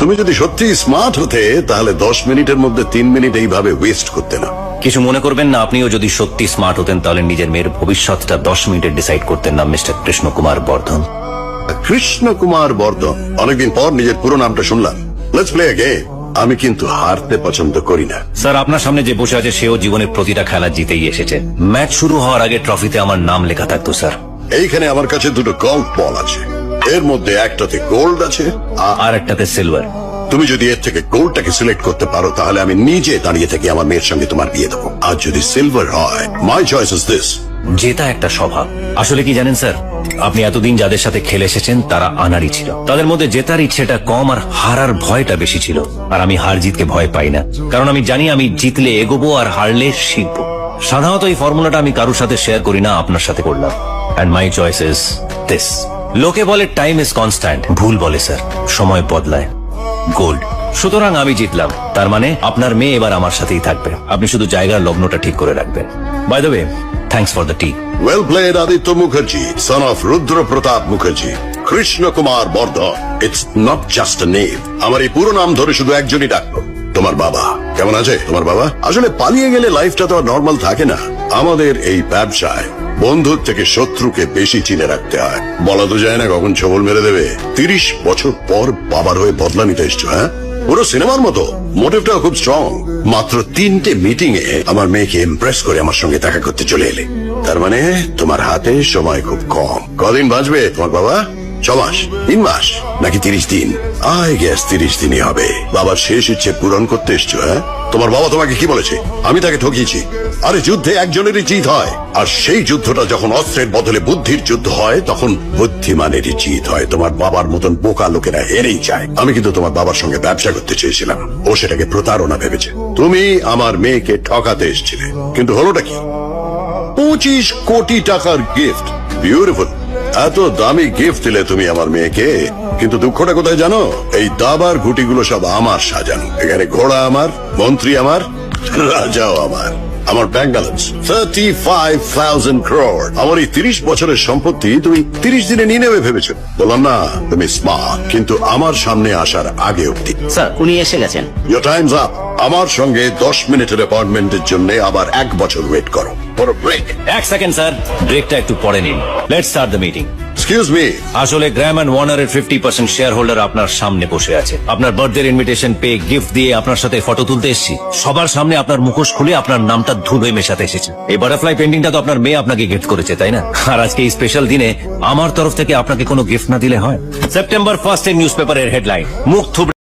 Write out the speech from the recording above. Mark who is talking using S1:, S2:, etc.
S1: তুমি যদি সত্যি স্মার্ট হতে তাহলে 10 মিনিটের মধ্যে 3 মিনিট এইভাবে ওয়েস্ট করতে না।
S2: কিছু মনে করবেন না, আপনিও যদি সত্যি স্মার্ট হতেন তাহলে নিজের মেয়ের ভবিষ্যৎটা 10 মিনিটে ডিসাইড করতেন না মিস্টার কৃষ্ণ কুমার বর্ধন।
S1: কৃষ্ণ কুমার বর্ধন, অনেকদিন পর নিজের পুরো নামটা শুনলাম। Let's play a game. আমি কিন্তু হারতে পছন্দ করি না।
S2: স্যার, আপনার সামনে যে বসে আছে সেও জীবনের প্রতিটা খেলা জিতেই এসেছে। ম্যাচ শুরু হওয়ার আগে ট্রফিতে আমার নাম লেখা থাকতো স্যার।
S1: এইখানে আমার কাছে দুটো গল্ফ বল আছে, এর মধ্যে একটাতে গোল্ড আছে
S2: আর একটাতে সিলভার।
S1: তুমি যদি এর থেকে গোল্ডটাকে সিলেক্ট করতে পারো তাহলে আমি নিজে দাঁড়িয়ে থেকে আমার মেয়ের সঙ্গে তোমার বিয়ে দেবো। আর যদি সিলভার হয়, মাই চয়েস ইজ দিস।
S2: জেতা একটা স্বভাব। আসলে কি জানেন স্যার, আপনি এতদিন যাদের সাথে খেলে এসেছেন তারা আনাড়ি ছিল। তাদের মধ্যে জেতার ইচ্ছেটা কম আর হারার ভয়টা বেশি ছিল। আর আমি হার জিতকে ভয় পাই না, কারণ আমি জানি আমি জিতলে এগোবো আর হারলে শিখবো। সাধারণত এই ফর্মুলাটা আমি কারোর সাথে শেয়ার করি না, আপনার সাথে করলাম। And my choice is this. লোকে বলে টাইম ইজ কনস্ট্যান্ট, ভুল বলে স্যার, সময় বদলায়। গোল্ড। সুতরাং আমি জিতলাম, তার মানে আপনার মেয়ে এবার আমার সাথেই থাকবে। আপনি শুধু জায়গার লগ্নটা ঠিক করে রাখবেন। By the way, thanks for the tea.
S1: Well played Aditya Mukherjee, son of Rudra Pratap Mukherjee. Krishna Kumar Bardhan, it's not just a name. আমার এই পুরো নাম ধরে শুধু একজনই ডাকলো, তোমার বাবা। কেমন আছে তোমার বাবা? আসলে পালিয়ে গেলে লাইফটা তো আর নর্মাল থাকে না। আমাদের এই ব্যবসায় বন্ধুর থেকে শত্রুকে বেশি চিনে রাখতে হয়। বলা তো যায় না কখন ছবল মেরে দেবে। 30 বছর পর বাবার হয়ে বদলা নিতে এসছো, হ্যাঁ? পুরো সিনেমার মতো। মোটিভটাও খুব স্ট্রং। মাত্র 3টে মিটিং এ আমার মেয়েকে ইমপ্রেস করে আমার সঙ্গে দেখা করতে চলে এলে। তার মানে তোমার হাতে সময় খুব কম। কদিন বাঁচবে তোমার বাবা? 6 মাস, 3 মাস, নাকি 30 দিন? আই গেস 30 দিনই হবে। বাবার শেষ ইচ্ছে পূরণ করতে এসছো, হ্যাঁ? তোমার বাবা তোমাকে কি বলেছে? আমি তাকে ঠকিয়েছি। আরে যুদ্ধে একজনেরই জিত হয়, আর সেই যুদ্ধটা যখন অস্ত্রের বদলে বুদ্ধির যুদ্ধ হয় তখন বুদ্ধিমানেরই জিত হয়। তোমার বাবার মতন বোকা লোকেরা হেরেই যায়। আমি কিন্তু তোমার বাবার সঙ্গে ব্যবসা করতে চেয়েছিলাম, ও সেটাকে প্রতারণা ভেবেছে। তুমি আমার মেয়েকে ঠকাতে এসেছিলে, কিন্তু হলোটা কি? 25 কোটি টাকার গিফট। বিউটিফুল। এত দামি গিফট দিলে তুমি আমার মেয়েকে, কিন্তু দুঃখটা কোথায় জানো? এই দাবার ঘুটিগুলো সব আমার সাজানো। এখানে ঘোড়া আমার, মন্ত্রী আমার, রাজাও আমার। আমার ব্যাংক ব্যালেন্স 35,000 crore। আমার এই 30 বছরের সম্পত্তি তুমি 30 দিনে নিয়ে নেবে ভেবেছো? বললাম না তুমি স্মার্ট, কিন্তু আমার সামনে আসার আগে অব্দি।
S3: স্যার, উনি এসে গেছেন।
S1: Your time's up. আমার সঙ্গে 10 মিনিটের অ্যাপয়েন্টমেন্টের জন্য আবার 1 বছর ওয়েট করো। For a break.
S2: 1 second sir, ব্রেকটা একটু পরে নিন। Let's start the meeting.
S1: Excuse me.
S2: আসলে গ্র্যাম এন্ড ওয়ার্নারের 50% শেয়ার হোল্ডার আপনার সামনে বসে আছে। আপনার বার্থডে ইনভিটেশন পেয়ে গিফট দিয়ে আপনার সাথে ফটো তুলতে এসেছি। সবার সামনে আপনার মুখোশ খুলে আপনার নামটা ধুলোয় মেশাতে এসেছে। এই বাটারফ্লাই পেন্টিংটা তো আপনার মেয়ে আপনাকে গিফট করেছে, তাই না? আর আজকে এই স্পেশাল দিনে আমার তরফ থেকে আপনাকে কোনো গিফট না দিলে হয়? সেপ্টেম্বর 1 এর নিউজ পেপারের হেডলাইন, মুখ থুবড়ে